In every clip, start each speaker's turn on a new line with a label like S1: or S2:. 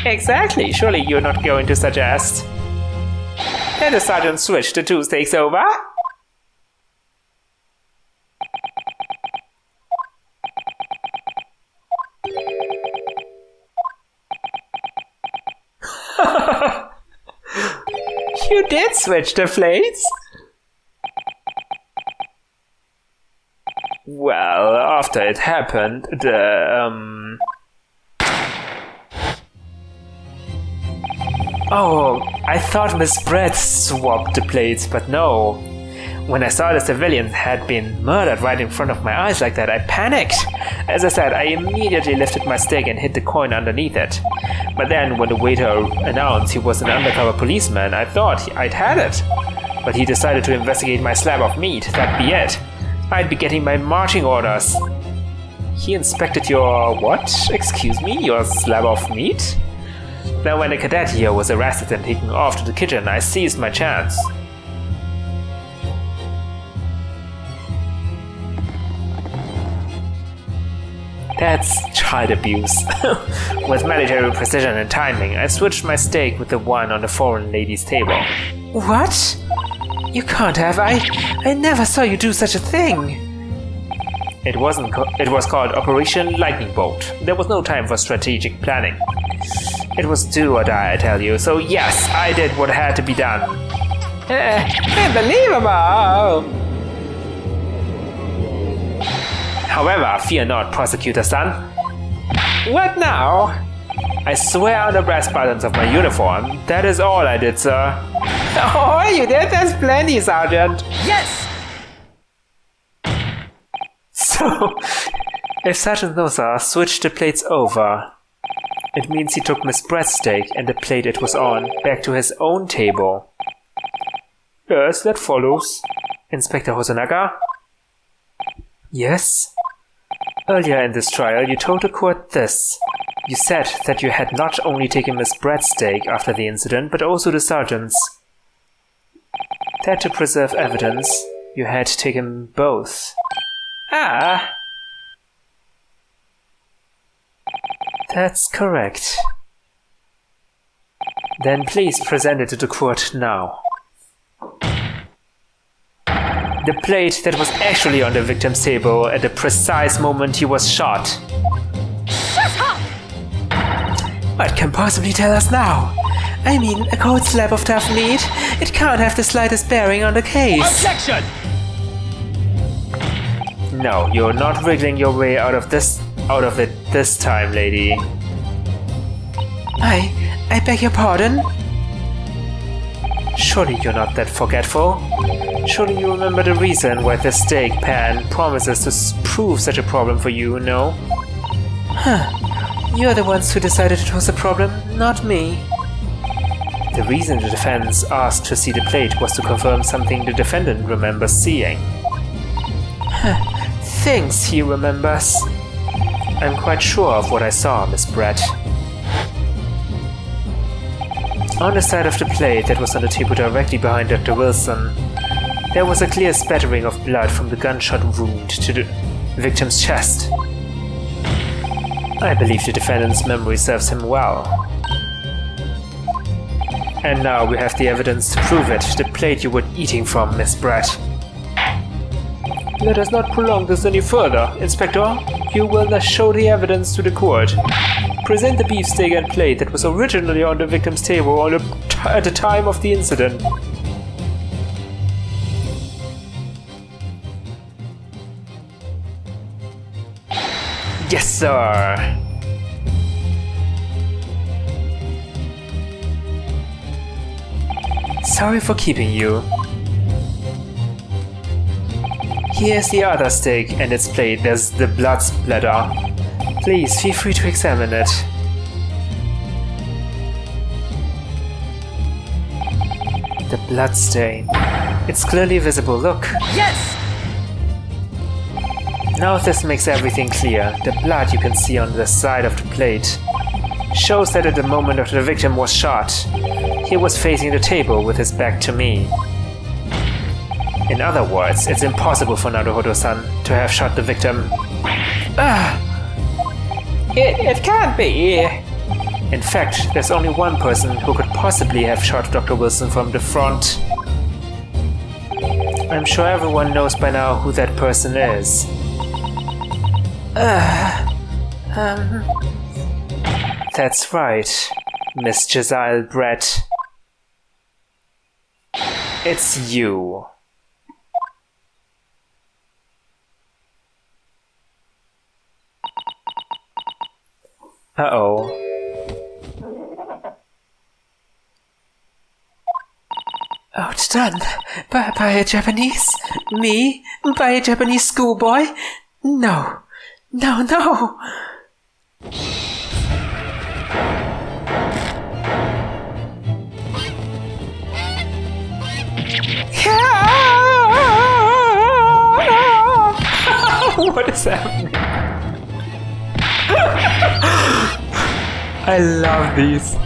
S1: Exactly, surely you're not going to suggest. Let the sergeant switch the two stakes over. You did switch the plates? Well, after it happened, Oh, I thought Miss Brett swapped the plates, but no. When I saw the civilian had been murdered right in front of my eyes like that, I panicked. As I said, I immediately lifted my stick and hit the coin underneath it. But then, when the waiter announced he was an undercover policeman, I thought I'd had it. But he decided to investigate my slab of meat, that'd be it. I'd be getting my marching orders. He inspected your what? Excuse me? Your slab of meat? Now when the cadet here was arrested and taken off to the kitchen, I seized my chance. That's child abuse. With military precision and timing, I switched my steak with the one on the foreign lady's table. What? You can't have. I never saw you do such a thing. It was called Operation Lightning Bolt. There was no time for strategic planning. It was do or die, I tell you. So yes, I did what had to be done. Unbelievable! However, fear not, prosecutor son. What now? I swear on the brass buttons of my uniform, that is all I did, sir. Oh, you did? That's plenty, Sergeant.
S2: Yes!
S1: So, if Sergeant Nosa switched the plates over, it means he took Miss Brett's steak and the plate it was on back to his own table. Yes, that follows. Inspector Hosonaga? Yes? Earlier in this trial, you told the court this. You said that you had not only taken Miss Brett's steak after the incident, but also the sergeant's. That to preserve evidence, you had taken both. Ah! That's correct. Then please present it to the court now. The plate that was actually on the victim's table at the precise moment he was shot.
S2: Shut up!
S1: What can possibly tell us now? I mean, a cold slab of tough meat? It can't have the slightest bearing on the case.
S2: Objection!
S1: No, you're not wriggling your way out of it this time, lady. I beg your pardon? Surely you're not that forgetful. Surely you remember the reason why the steak pan promises to prove such a problem for you, no? Huh. You're the ones who decided it was a problem, not me. The reason the defense asked to see the plate was to confirm something the defendant remembers seeing. Things he remembers. I'm quite sure of what I saw, Miss Brett. On the side of the plate that was on the table directly behind Dr. Wilson, there was a clear spattering of blood from the gunshot wound to the victim's chest. I believe the defendant's memory serves him well. And now we have the evidence to prove it, the plate you were eating from, Miss Brett. Let us not prolong this any further. Inspector, you will now show the evidence to the court. Present the beefsteak and plate that was originally on the victim's table at the time of the incident. Yes, sir! Sorry for keeping you. Here's the other steak and its plate. There's the blood splatter. Please feel free to examine it. The blood stain. It's clearly visible, look.
S2: Yes!
S1: Now this makes everything clear. The blood you can see on the side of the plate shows that at the moment of the victim was shot, he was facing the table with his back to me. In other words, it's impossible for Naruhodo-san to have shot the victim. It can't be. In fact, there's only one person who could possibly have shot Dr. Wilson from the front. I'm sure everyone knows by now who that person is. That's right, Miss Jezile Brett. It's you. Uh-oh. Outdone by a Japanese? Me? By a Japanese schoolboy? No. No, no! What is happening? I love these.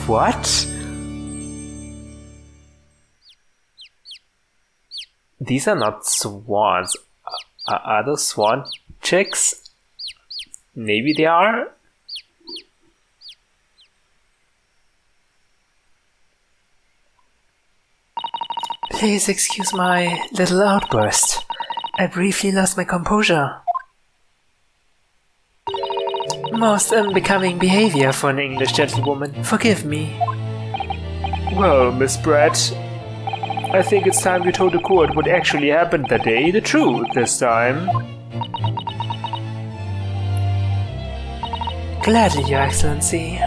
S1: What? These are not swans. Are those swan chicks? Maybe they are? Please excuse my little outburst. I briefly lost my composure. Most unbecoming behavior for an English gentlewoman. Forgive me. Well, Miss Brett, I think it's time you told the court what actually happened that day. The truth this time. Gladly, Your Excellency.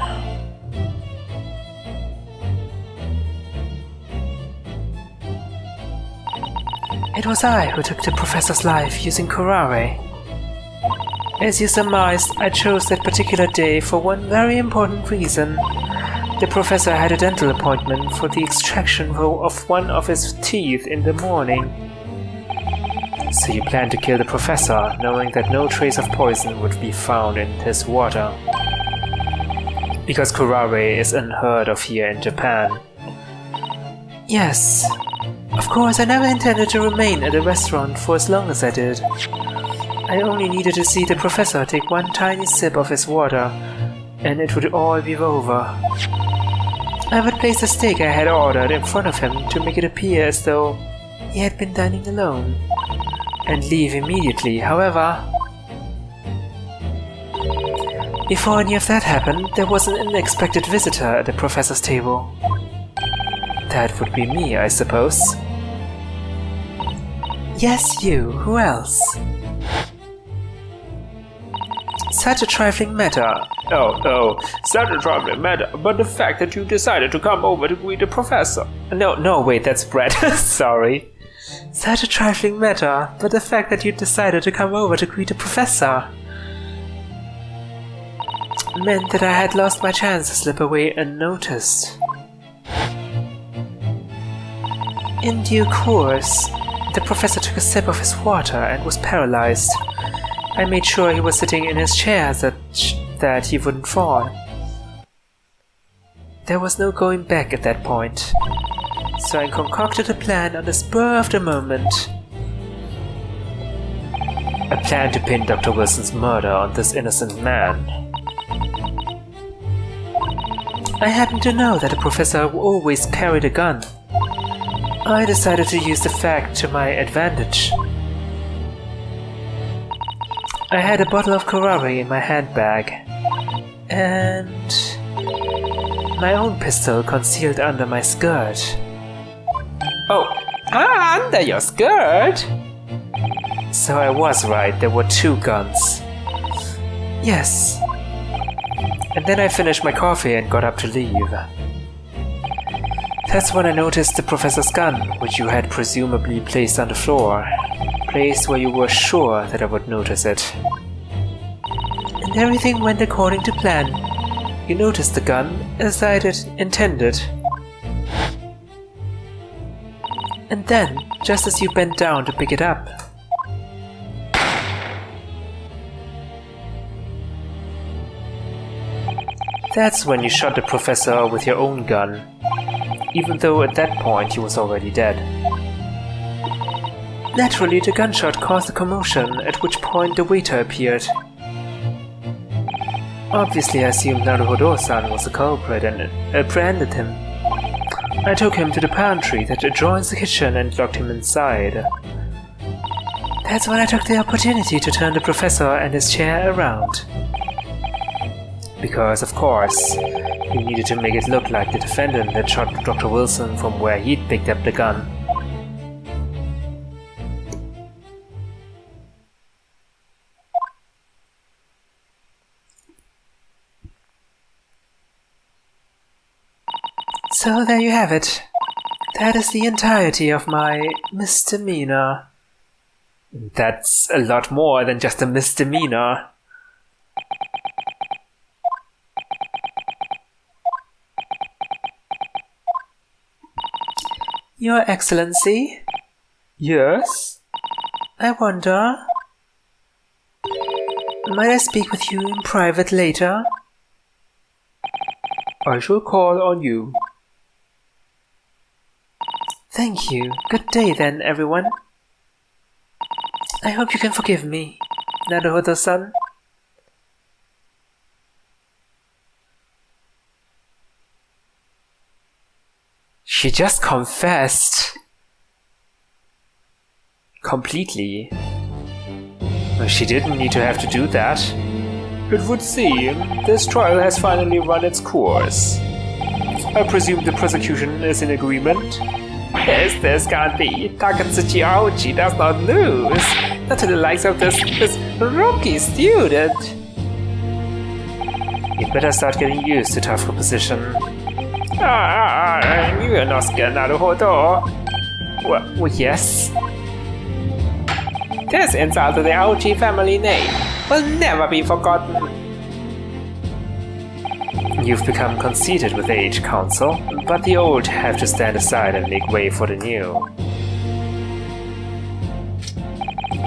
S1: It was I who took the professor's life using curare. As you surmised, I chose that particular day for one very important reason. The professor had a dental appointment for the extraction of one of his teeth in the morning. So you planned to kill the professor, knowing that no trace of poison would be found in his water. Because curare is unheard of here in Japan. Yes. Of course, I never intended to remain at the restaurant for as long as I did. I only needed to see the professor take one tiny sip of his water, and it would all be over. I would place the steak I had ordered in front of him to make it appear as though he had been dining alone, and leave immediately. However, before any of that happened, there was an unexpected visitor at the professor's table. That would be me, I suppose. Yes, you. Who else? Such a trifling matter. Oh, such a trifling matter, but the fact that you decided to come over to greet the professor. No, wait, that's Brett. Sorry. Such a trifling matter, but the fact that you decided to come over to greet the professor meant that I had lost my chance to slip away unnoticed. In due course, the professor took a sip of his water and was paralyzed. I made sure he was sitting in his chair that he wouldn't fall. There was no going back at that point, so I concocted a plan on the spur of the moment. A plan to pin Dr. Wilson's murder on this innocent man. I happened to know that the professor always carried a gun. I decided to use the fact to my advantage. I had a bottle of curare in my handbag, and my own pistol concealed under my skirt. Oh, under your skirt? So I was right, there were two guns. Yes. And then I finished my coffee and got up to leave. That's when I noticed the professor's gun, which you had presumably placed on the floor. Placed where you were sure that I would notice it. And everything went according to plan. You noticed the gun as I had intended. And then, just as you bent down to pick it up, that's when you shot the professor with your own gun, even though at that point he was already dead. Naturally, the gunshot caused a commotion, at which point the waiter appeared. Obviously, I assumed Naruhodo-san was the culprit and apprehended him. I took him to the pantry that adjoins the kitchen and locked him inside. That's when I took the opportunity to turn the professor and his chair around. Because, of course, we needed to make it look like the defendant had shot Dr. Wilson from where he'd picked up the gun. So there you have it. That is the entirety of my misdemeanor. That's a lot more than just a misdemeanor. Your Excellency? Yes? I wonder... Might I speak with you in private later? I shall call on you. Thank you. Good day then, everyone. I hope you can forgive me, Naruhodo-san. She just confessed. Completely. She didn't need to have to do that. It would seem this trial has finally run its course. I presume the prosecution is in agreement? Yes, this can't be. Takatsuchi Aoji does not lose. Not to the likes of this rookie student. You'd better start getting used to tough opposition. Ryunosuke Naruhodo. Well, yes. This insult to the Aoji family name will never be forgotten. You've become conceited with age, Counsel, but the old have to stand aside and make way for the new.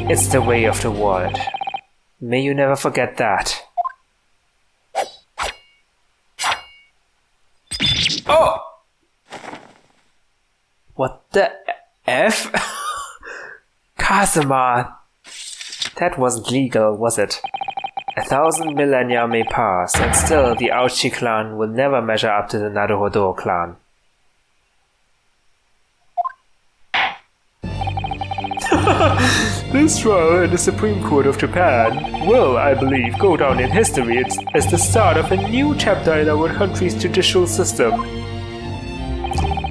S1: It's the way of the world. May you never forget that. Oh! What the F? Kazuma! That wasn't legal, was it? 1,000 millennia may pass, and still the Aoshi clan will never measure up to the Naruhodo clan. This trial in the Supreme Court of Japan will, I believe, go down in history as the start of a new chapter in our country's judicial system.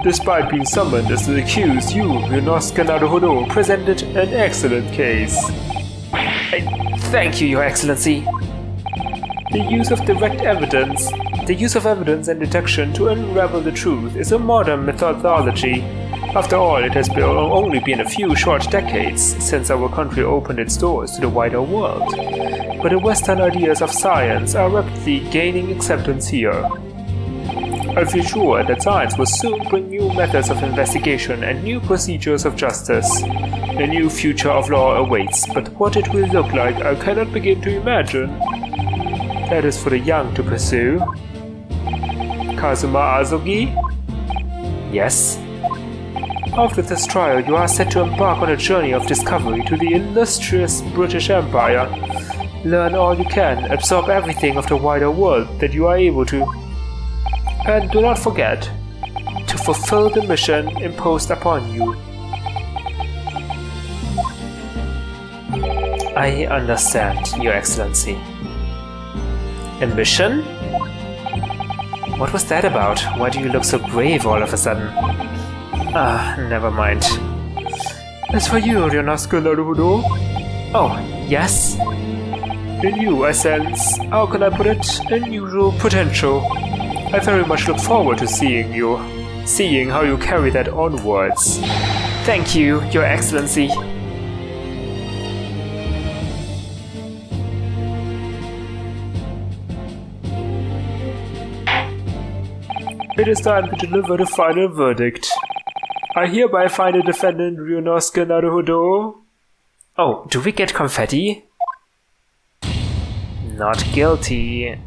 S1: Despite being summoned as the accused, you, Ryunosuke Naruhodo, presented an excellent case. Thank you, Your Excellency. The use of evidence and deduction to unravel the truth is a modern methodology. After all, it has only been a few short decades since our country opened its doors to the wider world. But the Western ideas of science are rapidly gaining acceptance here. I feel sure that science will soon bring new methods of investigation and new procedures of justice. A new future of law awaits, but what it will look like I cannot begin to imagine. That is for the young to pursue. Kazuma Azugi? Yes? After this trial, you are set to embark on a journey of discovery to the illustrious British Empire. Learn all you can, absorb everything of the wider world that you are able to. And do not forget to fulfill the mission imposed upon you. I understand, Your Excellency. A mission? What was that about? Why do you look so grave all of a sudden? Never mind. As for you, Ryunosuke Naruhodo? Oh, yes? In you, I sense, how can I put it, unusual potential. I very much look forward to seeing how you carry that onwards. Thank you, Your Excellency. It is time to deliver the final verdict. I hereby find the defendant Ryunosuke Naruhodo. Oh, do we get confetti? Not guilty.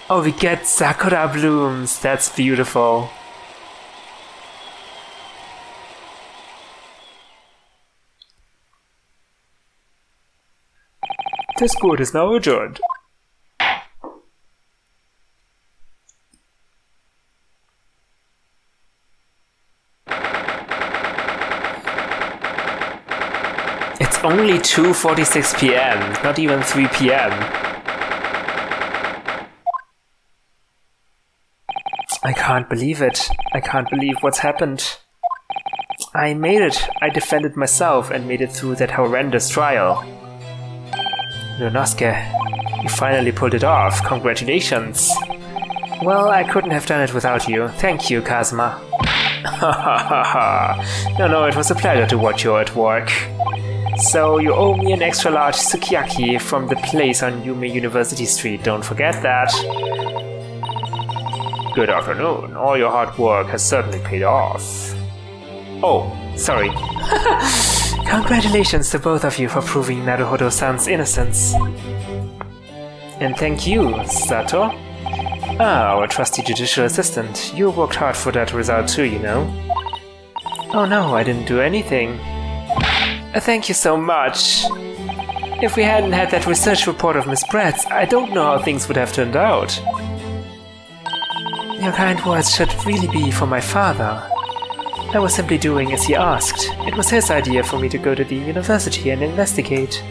S1: Oh, we get sakura blooms. That's beautiful. This court is now adjourned. It's only 2:46 p.m., not even 3 p.m. I can't believe it. I can't believe what's happened. I made it. I defended myself and made it through that horrendous trial. Ryunosuke, you finally pulled it off. Congratulations. Well, I couldn't have done it without you. Thank you, Kazuma. Ha ha ha ha. No, it was a pleasure to watch you at work. So you owe me an extra large sukiyaki from the place on Yume University Street. Don't forget that. Good afternoon. All your hard work has certainly paid off. Oh, sorry. Congratulations to both of you for proving Naruhodo-san's innocence. And thank you, Sato. Our trusty judicial assistant. You worked hard for that result too, you know. Oh no, I didn't do anything. Thank you so much. If we hadn't had that research report of Miss Brett's, I don't know how things would have turned out. Your kind words should really be for my father. I was simply doing as he asked. It was his idea for me to go to the university and investigate.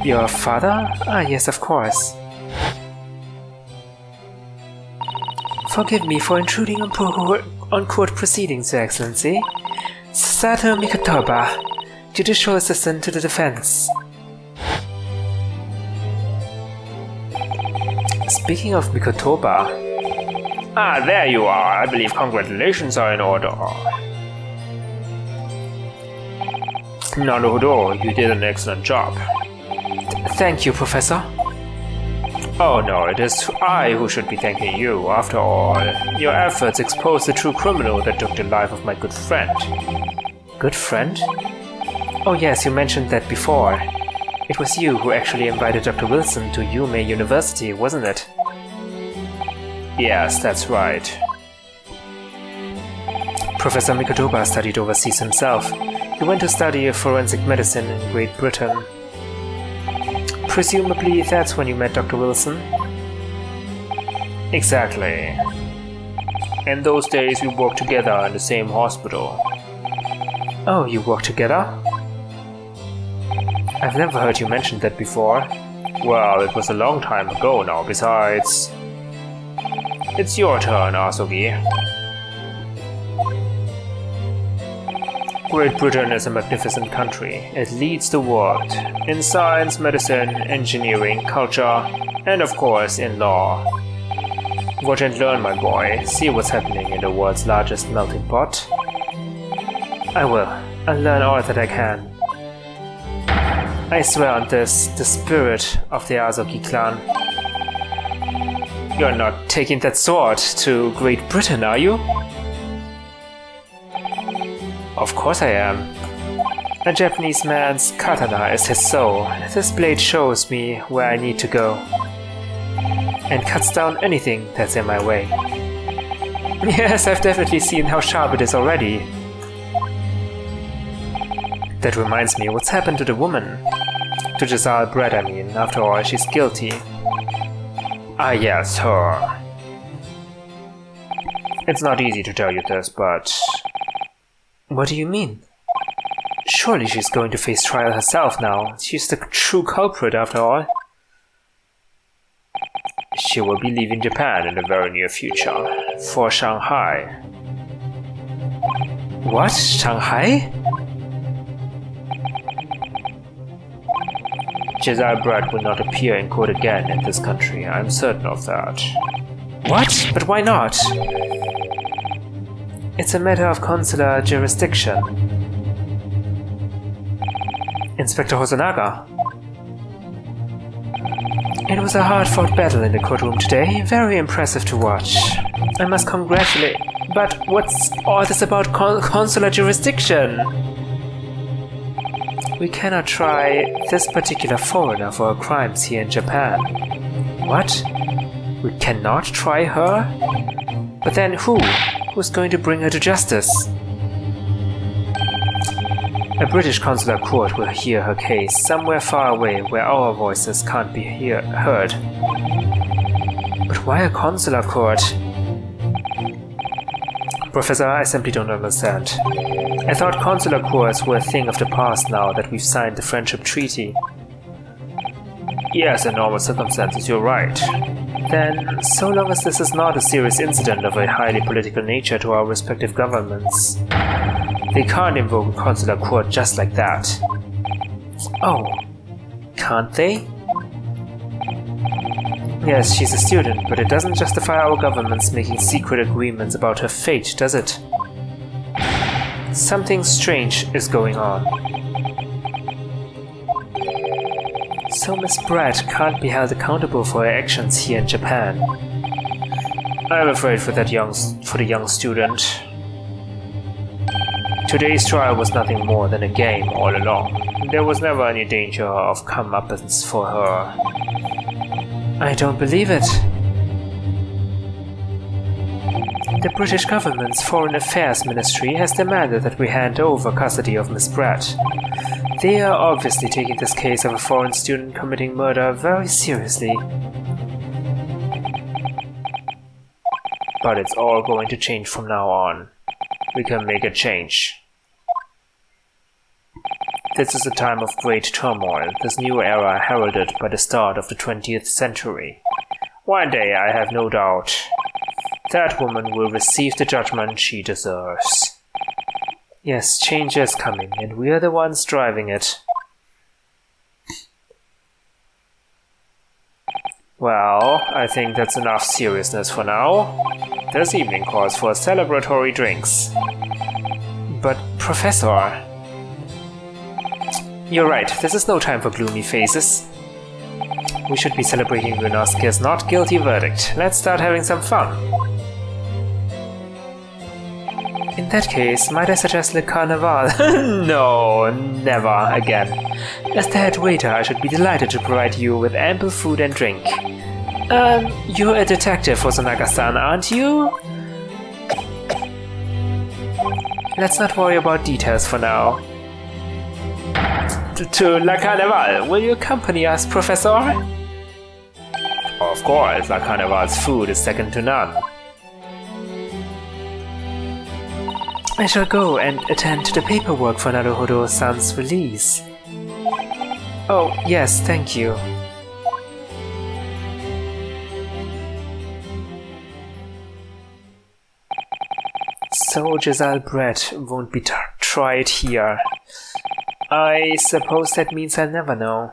S1: Your father? Ah, yes, of course. Forgive me for intruding on court proceedings, Your Excellency. Sato Mikotoba, Judicial Assistant to the Defense. Speaking of Mikotoba... Ah, there you are. I believe congratulations are in order. Naruhodo, you did an excellent job. Thank you, Professor. Oh no, it is I who should be thanking you. After all, your efforts exposed the true criminal that took the life of my good friend. Good friend? Oh yes, you mentioned that before. It was you who actually invited Dr. Wilson to Yume University, wasn't it? Yes, that's right. Professor Mikotoba studied overseas himself. He went to study forensic medicine in Great Britain. Presumably that's when you met Dr. Wilson? Exactly. In those days we worked together in the same hospital. Oh, you worked together? I've never heard you mention that before. Well, it was a long time ago now, besides... It's your turn, Asogi. Great Britain is a magnificent country. It leads the world in science, medicine, engineering, culture, and of course in law. Watch and learn, my boy. See what's happening in the world's largest melting pot. I will. I'll learn all that I can. I swear on this, the spirit of the Asogi clan. You're not taking that sword to Great Britain, are you? Of course I am. A Japanese man's katana is his soul. This blade shows me where I need to go. And cuts down anything that's in my way. Yes, I've definitely seen how sharp it is already. That reminds me, what's happened to the woman? To Giselle Brett, I mean. After all, she's guilty. Ah yes, her. It's not easy to tell you this, but... What do you mean? Surely she's going to face trial herself now. She's the true culprit after all. She will be leaving Japan in the very near future. For Shanghai. What? Shanghai? Giselle Brett will not appear in court again in this country, I'm certain of that. What? But why not? It's a matter of consular jurisdiction. Inspector Hosonaga. It was a hard-fought battle in the courtroom today, very impressive to watch. I must congratulate... But what's all this about consular jurisdiction? We cannot try this particular foreigner for her crimes here in Japan. What? We cannot try her? But then who? Who's going to bring her to justice? A British consular court will hear her case somewhere far away where our voices can't be heard. But why a consular court? Professor, I simply don't understand. I thought consular courts were a thing of the past now that we've signed the Friendship Treaty. Yes, in normal circumstances, you're right. Then, so long as this is not a serious incident of a highly political nature to our respective governments, they can't invoke a consular court just like that. Oh, can't they? Yes, she's a student, but it doesn't justify our governments making secret agreements about her fate, does it? Something strange is going on. So Miss Brett can't be held accountable for her actions here in Japan. I'm afraid for the young student. Today's trial was nothing more than a game all along. There was never any danger of comeuppance for her. I don't believe it. The British government's Foreign Affairs Ministry has demanded that we hand over custody of Miss Brett. They are obviously taking this case of a foreign student committing murder very seriously. But it's all going to change from now on. We can make a change. This is a time of great turmoil, this new era heralded by the start of the 20th century. One day, I have no doubt, that woman will receive the judgment she deserves. Yes, change is coming, and we are the ones driving it. Well, I think that's enough seriousness for now. This evening calls for celebratory drinks. But, Professor... You're right, this is no time for gloomy faces. We should be celebrating Ryunosuke's not guilty verdict. Let's start having some fun. In that case, might I suggest Le Carnaval? No, never again. As the head waiter, I should be delighted to provide you with ample food and drink. You're a detective, Hosonaga-san, aren't you? Let's not worry about details for now. To La Carnaval, will you accompany us, Professor? Of course, La Carnaval's food is second to none. I shall go and attend to the paperwork for Naruhodo-san's release. Oh, yes, thank you. So Giselle Brett won't be tried here. I suppose that means I'll never know.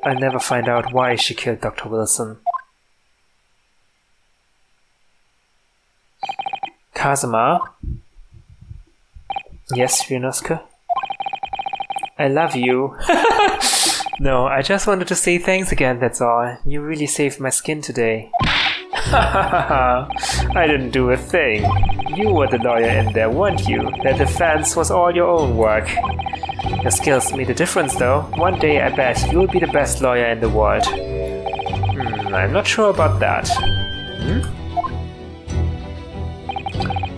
S1: I'll never find out why she killed Dr. Wilson. Kazuma? Yes, Ryunosuke? I love you. No, I just wanted to say thanks again, that's all. You really saved my skin today. I didn't do a thing. You were the lawyer in there, weren't you? The defense was all your own work. Your skills made a difference, though. One day I bet you'll be the best lawyer in the world. I'm not sure about that.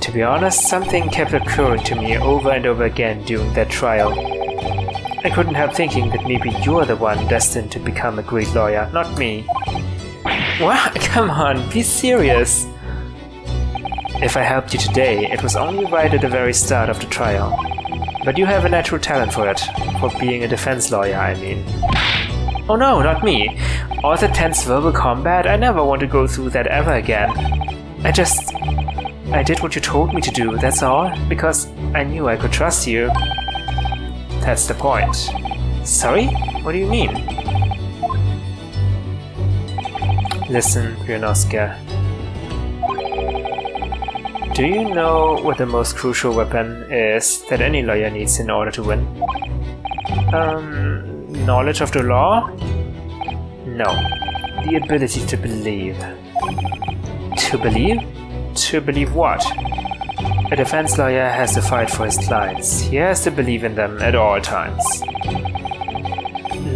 S1: To be honest, something kept occurring to me over and over again during that trial. I couldn't help thinking that maybe you're the one destined to become a great lawyer, not me. What? Come on, be serious. If I helped you today, it was only right at the very start of the trial. But you have a natural talent for it, for being a defense lawyer, I mean. Oh no, not me. All the tense verbal combat, I never want to go through that ever again. I did what you told me to do, that's all, because I knew I could trust you. That's the point. Sorry? What do you mean? Listen, Ryunosuke. Do you know what the most crucial weapon is that any lawyer needs in order to win? Knowledge of the law? No. The ability to believe. To believe? To believe what? A defense lawyer has to fight for his clients. He has to believe in them at all times.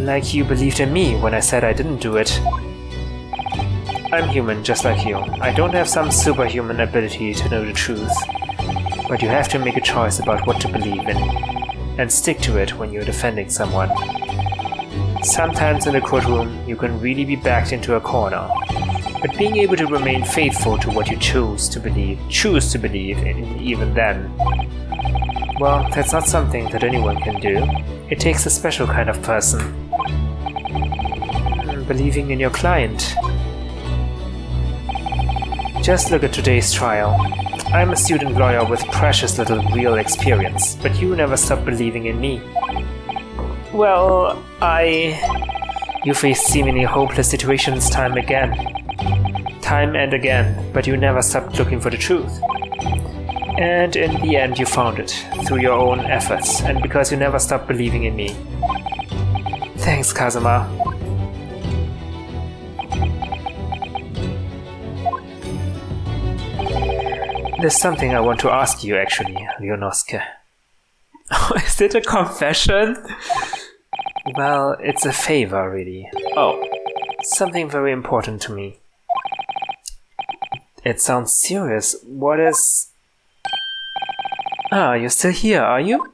S1: Like you believed in me when I said I didn't do it. I'm human, just like you. I don't have some superhuman ability to know the truth. But you have to make a choice about what to believe in. and stick to it when you're defending someone. Sometimes in the courtroom, you can really be backed into a corner, but being able to remain faithful to what you choose to believe in even then, well, that's not something that anyone can do. It takes a special kind of person. Believing in your client. Just look at today's trial. I'm a student lawyer with precious little real experience, but you never stopped believing in me. Well, You faced seemingly hopeless situations time and again, but you never stopped looking for the truth. And in the end you found it, through your own efforts, and because you never stopped believing in me. Thanks, Kazuma. There's something I want to ask you, actually, Ryunosuke. Oh, is it a confession? Well, it's a favor, really. Oh, something very important to me. It sounds serious. What is... Ah, you're still here, are you?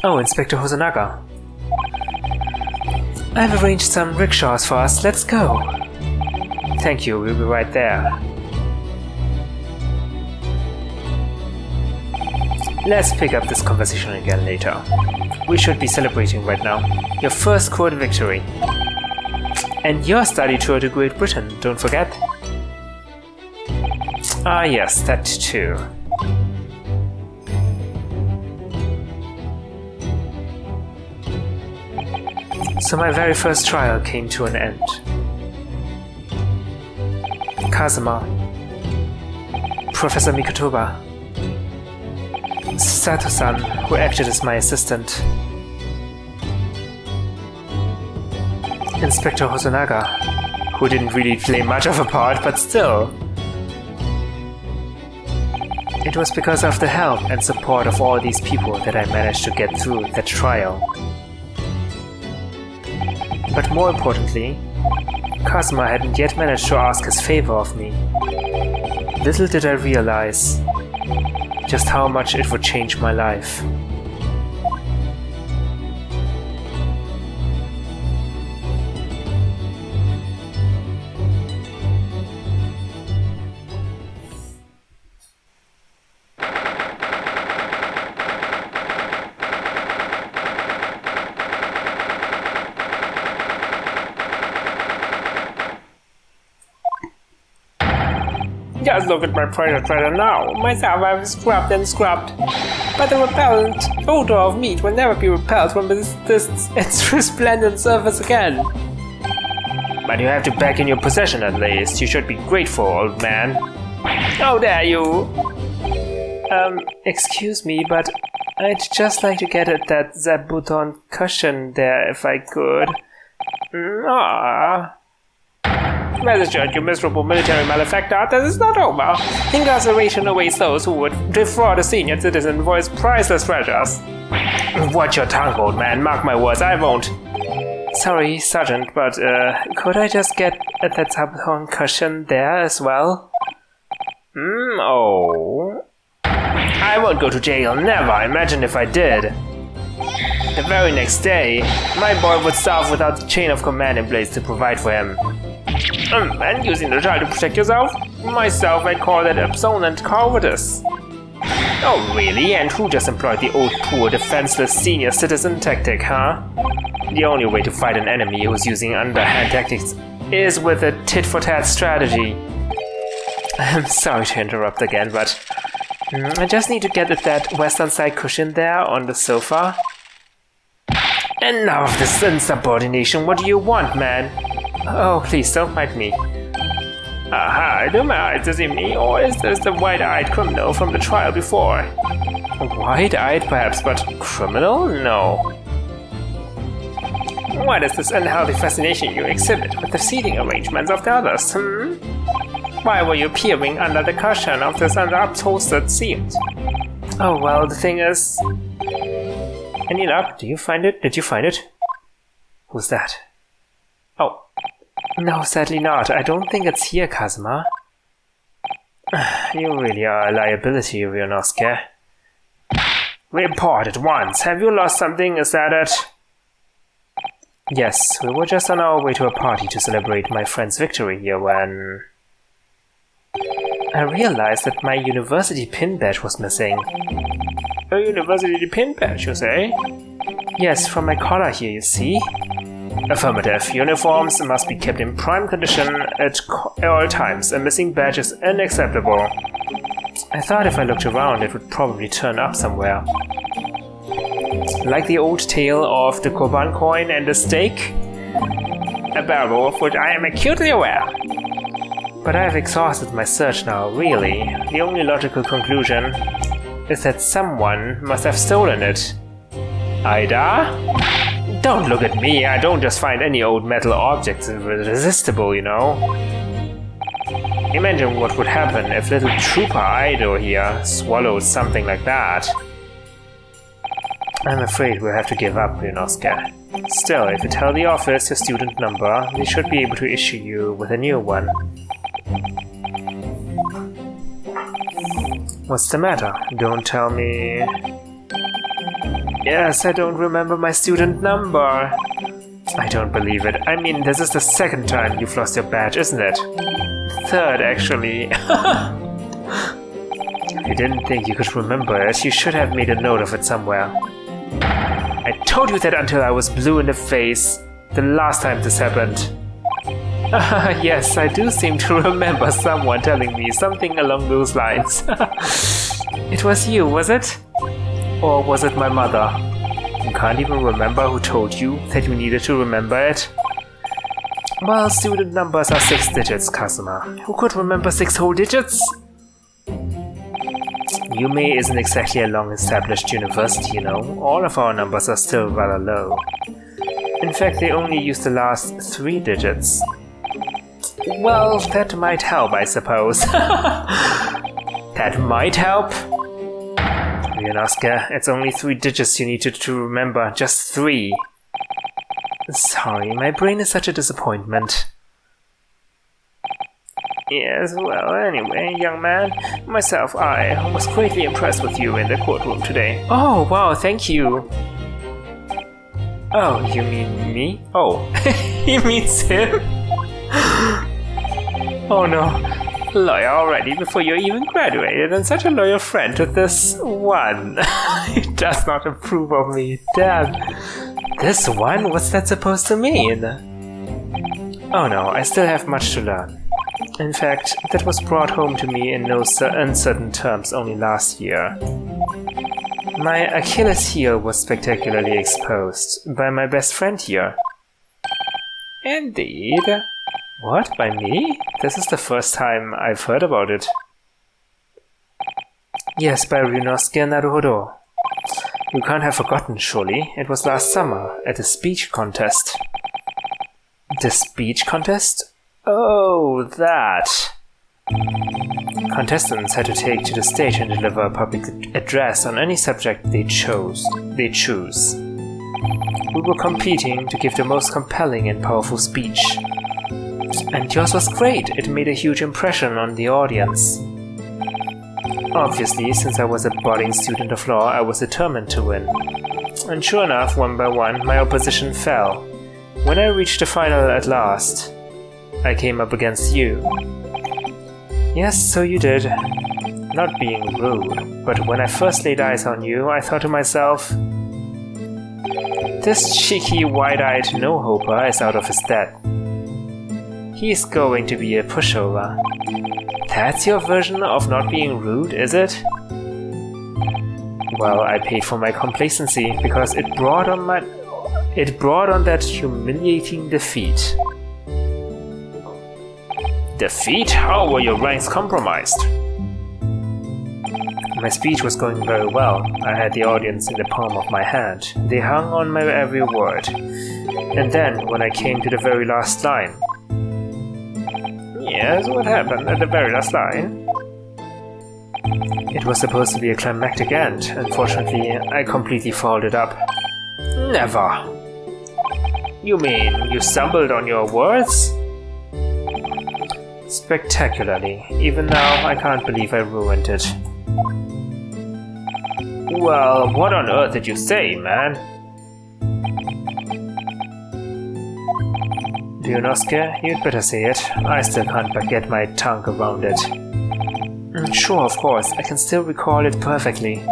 S1: Oh, Inspector Hosonaga. I've arranged some rickshaws for us. Let's go. Thank you, we'll be right there. Let's pick up this conversation again later. We should be celebrating right now. Your first court victory. And your study tour to Great Britain, don't forget. Ah yes, that too. So my very first trial came to an end. Kazuma, Professor Mikotoba, Sato-san, who acted as my assistant, Inspector Hosonaga, who didn't really play much of a part, but still. It was because of the help and support of all these people that I managed to get through that trial. But more importantly, Kazuma hadn't yet managed to ask his favor of me. Little did I realize just how much it would change my life.
S3: Just look at my pressure treader now. Myself I've scrubbed and scrubbed. But the repellent odor of meat will never be repelled from its resplendent surface again.
S1: But you have to back in your possession at least. You should be grateful, old man.
S3: How dare you!
S1: Excuse me, but I'd just like to get at that zabuton cushion there if I could.
S3: Ah. Rest assured, you miserable military malefactor, this is not over. Incarceration awaits those who would defraud a senior citizen for his priceless treasures.
S1: Watch your tongue, old man. Mark my words, I won't. Sorry, Sergeant, but could I just get at that zabuton cushion there as well?
S3: Oh.
S1: I won't go to jail, never. Imagine if I did. The very next day, my boy would starve without the chain of command in place to provide for him.
S3: And using the child to protect yourself? Myself, I call that absolute cowardice.
S1: Oh, really? And who just employed the old, poor, defenseless senior citizen tactic, huh? The only way to fight an enemy who's using underhand tactics is with a tit-for-tat strategy. I'm sorry to interrupt again, but I just need to get at that western side cushion there on the sofa. Enough of this insubordination. What do you want, man? Oh, please don't bite me.
S3: Aha, do my eyes deceive me, or is this the wide-eyed criminal from the trial before?
S1: Wide-eyed perhaps, but criminal? No.
S3: What is this unhealthy fascination you exhibit with the seating arrangements of the others, Why were you peering under the cushion of this upholstered seat?
S1: Oh, well, the thing is... Any luck? Did you find it? Who's that? Oh. No, sadly not. I don't think it's here, Kazuma. You really are a liability, Ryunosuke. Report at once. Have you lost something? Is that it? Yes, we were just on our way to a party to celebrate my friend's victory here when I realized that my university pin badge was missing.
S3: A university pin badge, you say?
S1: Yes, from my collar here, you see? Affirmative. Uniforms must be kept in prime condition at all times. A missing badge is unacceptable. I thought if I looked around, it would probably turn up somewhere. Like the old tale of the Koban coin and the stake?
S3: A barrel of which I am acutely aware.
S1: But I have exhausted my search now, really. The only logical conclusion is that someone must have stolen it. Ida? Don't look at me, I don't just find any old metal objects irresistible, you know. Imagine what would happen if little Trooper Ido here swallowed something like that. I'm afraid we'll have to give up, Ryunosuke. Still, if you tell the office your student number, they should be able to issue you with a new one. What's the matter? Don't tell me... Yes, I don't remember my student number. I don't believe it. I mean, this is the second time you've lost your badge, isn't it? Third, actually. If you didn't think you could remember it, you should have made a note of it somewhere. I told you that until I was blue in the face the last time this happened. Yes, I do seem to remember someone telling me something along those lines. It was you, was it? Or was it my mother? You can't even remember who told you that you needed to remember it? Well, student numbers are 6 digits, Kazuma. Who could remember 6 whole digits? Yume isn't exactly a long-established university, you know. All of our numbers are still rather low. In fact, they only use the last 3 digits. Well, that might help, I suppose. That might help? Ryunosuke, it's only 3 digits you need to remember, just 3. Sorry, my brain is such a disappointment.
S3: Yes, well, anyway, young man, myself, I was greatly impressed with you in the courtroom today.
S1: Oh, wow, thank you. Oh, you mean me? Oh, he means him? Oh no, lawyer already before you even graduated, and such a loyal friend to this one. He does not approve of me, damn. This one? What's that supposed to mean? Oh no, I still have much to learn. In fact, that was brought home to me in no uncertain terms only last year. My Achilles heel was spectacularly exposed by my best friend here.
S3: Indeed.
S1: What, by me? This is the first time I've heard about it. Yes, by Ryunosuke Naruhodo. You can't have forgotten, surely. It was last summer, at a speech contest. The speech contest? Oh, that. Contestants had to take to the stage and deliver a public address on any subject they choose. We were competing to give the most compelling and powerful speech. And yours was great. It made a huge impression on the audience. Obviously, since I was a budding student of law, I was determined to win. And sure enough, one by one, my opposition fell. When I reached the final at last, I came up against you. Yes, so you did. Not being rude, but when I first laid eyes on you, I thought to myself, this cheeky, wide-eyed no-hoper is out of his depth. He's going to be a pushover. That's your version of not being rude, is it? Well, I paid for my complacency because it brought on that humiliating defeat.
S3: Defeat? How were your ranks compromised?
S1: My speech was going very well. I had the audience in the palm of my hand. They hung on my every word. And then, when I came to the very last line...
S3: Yes, what happened at the very last line?
S1: It was supposed to be a climactic end. Unfortunately, I completely fouled it up.
S3: Never! You mean you stumbled on your words?
S1: Spectacularly. Even now, I can't believe I ruined it. Well, what on earth did you say, man? Ryunosuke, you'd better say it. I still can't get my tongue around it. Sure, of course, I can still recall it perfectly.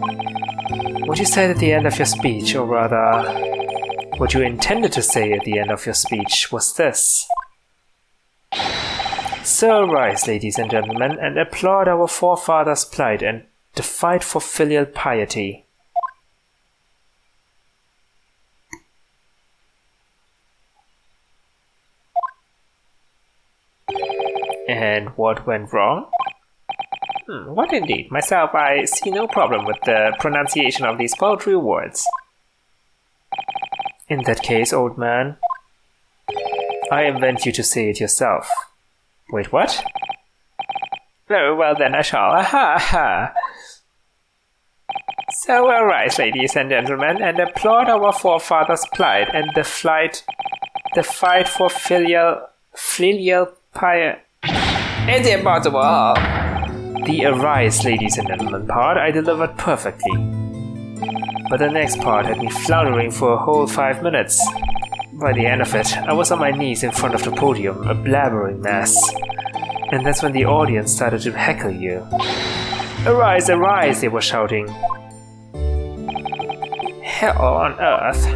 S1: What you said at the end of your speech, or rather, what you intended to say at the end of your speech, was this. So rise, ladies and gentlemen, and applaud our forefathers' plight and the fight for filial piety. And what went wrong? What indeed? Myself, I see no problem with the pronunciation of these poetry words. In that case, old man, I invent you to say it yourself. Wait, what? Very well then, I shall. Aha, aha. So arise, ladies and gentlemen, and applaud our forefathers' plight and the fight for filial piety.
S3: It's impossible!
S1: The arise, ladies and gentlemen part I delivered perfectly. But the next part had me floundering for a whole 5 minutes. By the end of it, I was on my knees in front of the podium, a blabbering mess. And that's when the audience started to heckle you. Arise, arise, they were shouting. Hell on earth.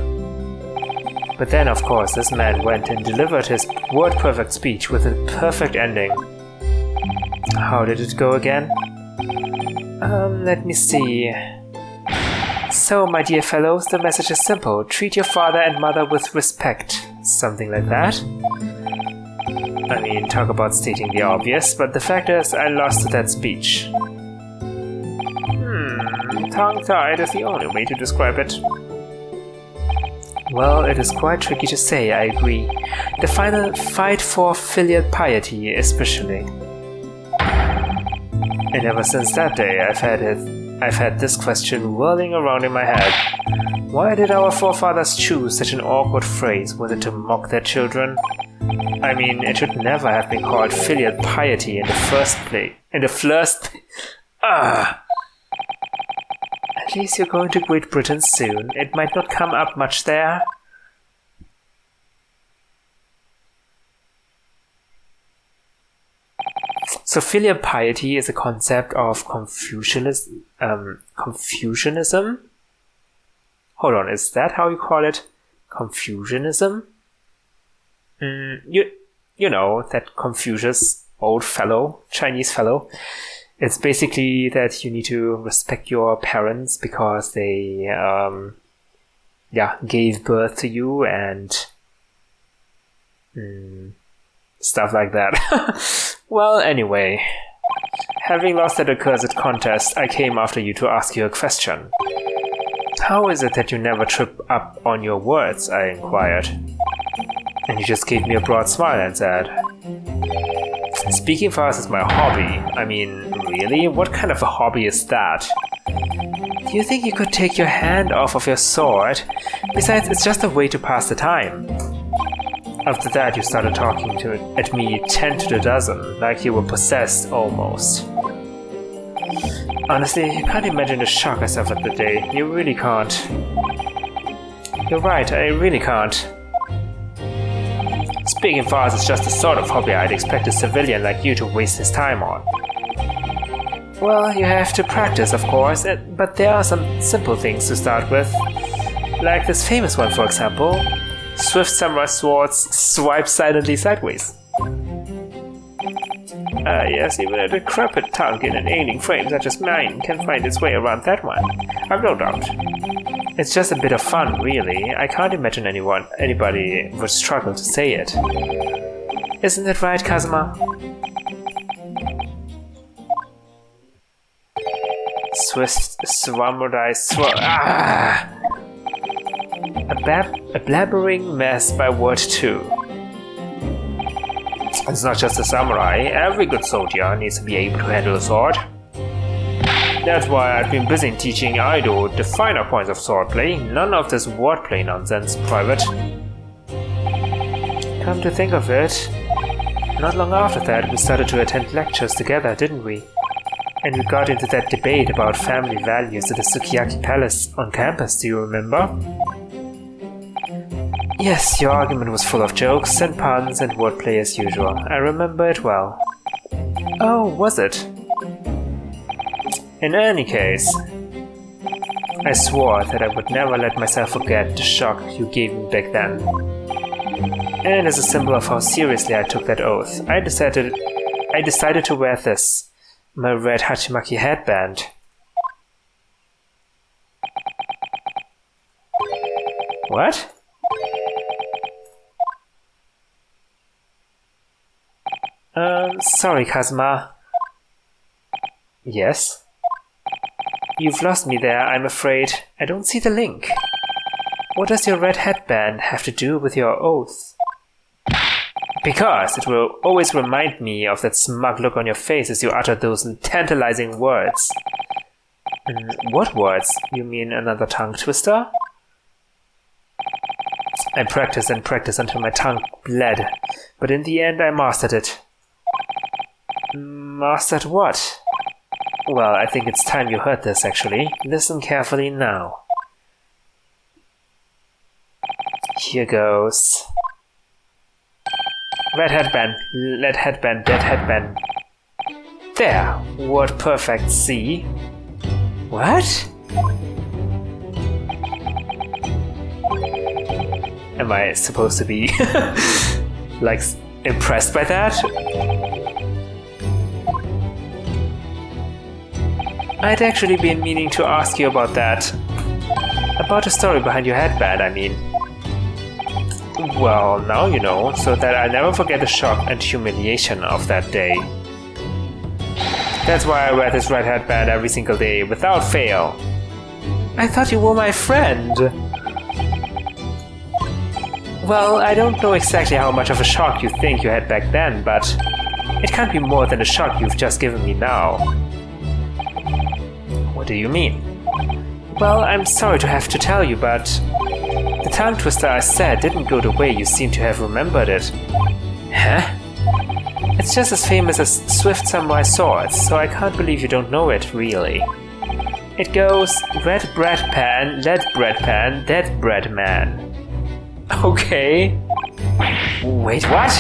S1: But then, of course, this man went and delivered his word-perfect speech with a perfect ending. How did it go again? Let me see. So, my dear fellows, the message is simple. Treat your father and mother with respect. Something like that. I mean, talk about stating the obvious, but the fact is, I lost that speech. Tongue-tied is the only way to describe it. Well, it is quite tricky to say, I agree. The final fight for filial piety, especially. And ever since that day, I've had this question whirling around in my head. Why did our forefathers choose such an awkward phrase? Was it to mock their children? I mean, it should never have been called filial piety in the first place. At least you're going to Great Britain soon. It might not come up much there. So filial piety is a concept of Confucianism? Hold on, is that how you call it? Confucianism? You know, that Confucius, old fellow, Chinese fellow. It's basically that you need to respect your parents because they, gave birth to you and stuff like that. Well, anyway, having lost that accursed contest, I came after you to ask you a question. How is it that you never trip up on your words? I inquired. And you just gave me a broad smile and said, speaking fast is my hobby. I mean, really? What kind of a hobby is that? Do you think you could take your hand off of your sword? Besides, it's just a way to pass the time. After that, you started talking at me 10 to the dozen, like you were possessed almost. Honestly, you can't imagine the shock I suffered that day. You really can't. You're right, I really can't. Speaking fast is just the sort of hobby I'd expect a civilian like you to waste his time on. Well, you have to practice, of course, but there are some simple things to start with. Like this famous one, for example. Swift samurai swords swipe silently sideways. Yes, even a decrepit tongue in an ailing frame such as mine can find its way around that one. I've no doubt. It's just a bit of fun, really. I can't imagine anybody would struggle to say it. Isn't that right, Kazuma? Swift samurai sword. A blabbering mess by word 2. It's not just a samurai. Every good soldier needs to be able to handle a sword. That's why I've been busy teaching Aido the finer points of swordplay. None of this wordplay nonsense, Private. Come to think of it, not long after that we started to attend lectures together, didn't we? And we got into that debate about family values at the Sukiyaki Palace on campus, do you remember? Yes, your argument was full of jokes and puns and wordplay as usual. I remember it well. Oh, was it? In any case, I swore that I would never let myself forget the shock you gave me back then. And as a symbol of how seriously I took that oath, I decided to wear this, my red Hachimaki headband. What? Sorry, Kazuma. Yes? You've lost me there, I'm afraid. I don't see the link. What does your red headband have to do with your oath? Because it will always remind me of that smug look on your face as you utter those tantalizing words. What words? You mean another tongue twister? I practiced and practiced until my tongue bled, but in the end I mastered it. Mastered what? Well, I think it's time you heard this, actually. Listen carefully now. Here goes. Red headband, lead headband, dead headband. There! Word perfect, see? What? Am I supposed to be, like, impressed by that? I'd actually been meaning to ask you about that. About the story behind your headband, I mean. Well, now you know, so that I'll never forget the shock and humiliation of that day. That's why I wear this red headband every single day, without fail. I thought you were my friend. Well, I don't know exactly how much of a shock you think you had back then, but it can't be more than the shock you've just given me now. What do you mean? Well, I'm sorry to have to tell you, but the tongue twister I said didn't go the way you seem to have remembered it. Huh? It's just as famous as Swift Samurai Swords, so I can't believe you don't know it, really. It goes red bread pan, lead bread pan, dead bread man. Okay. Wait, what?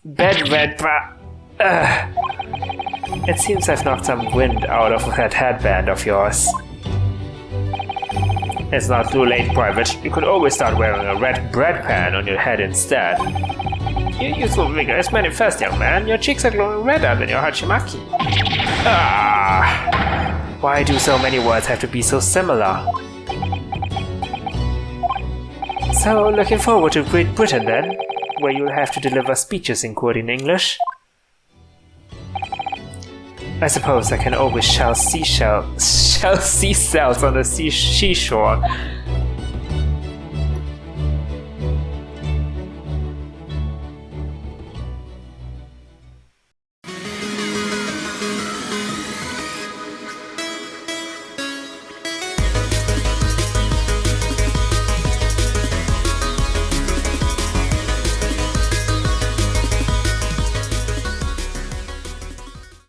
S1: Bed red It seems I've knocked some wind out of that headband of yours. It's not too late, Private. You could always start wearing a red bread pan on your head instead. Your youthful vigor is manifest, young man. Your cheeks are glowing redder than your Hachimaki. Ah! Why do so many words have to be so similar? So, looking forward to Great Britain then, where you'll have to deliver speeches in quoting English. I suppose I can always shell seashells on the seashore.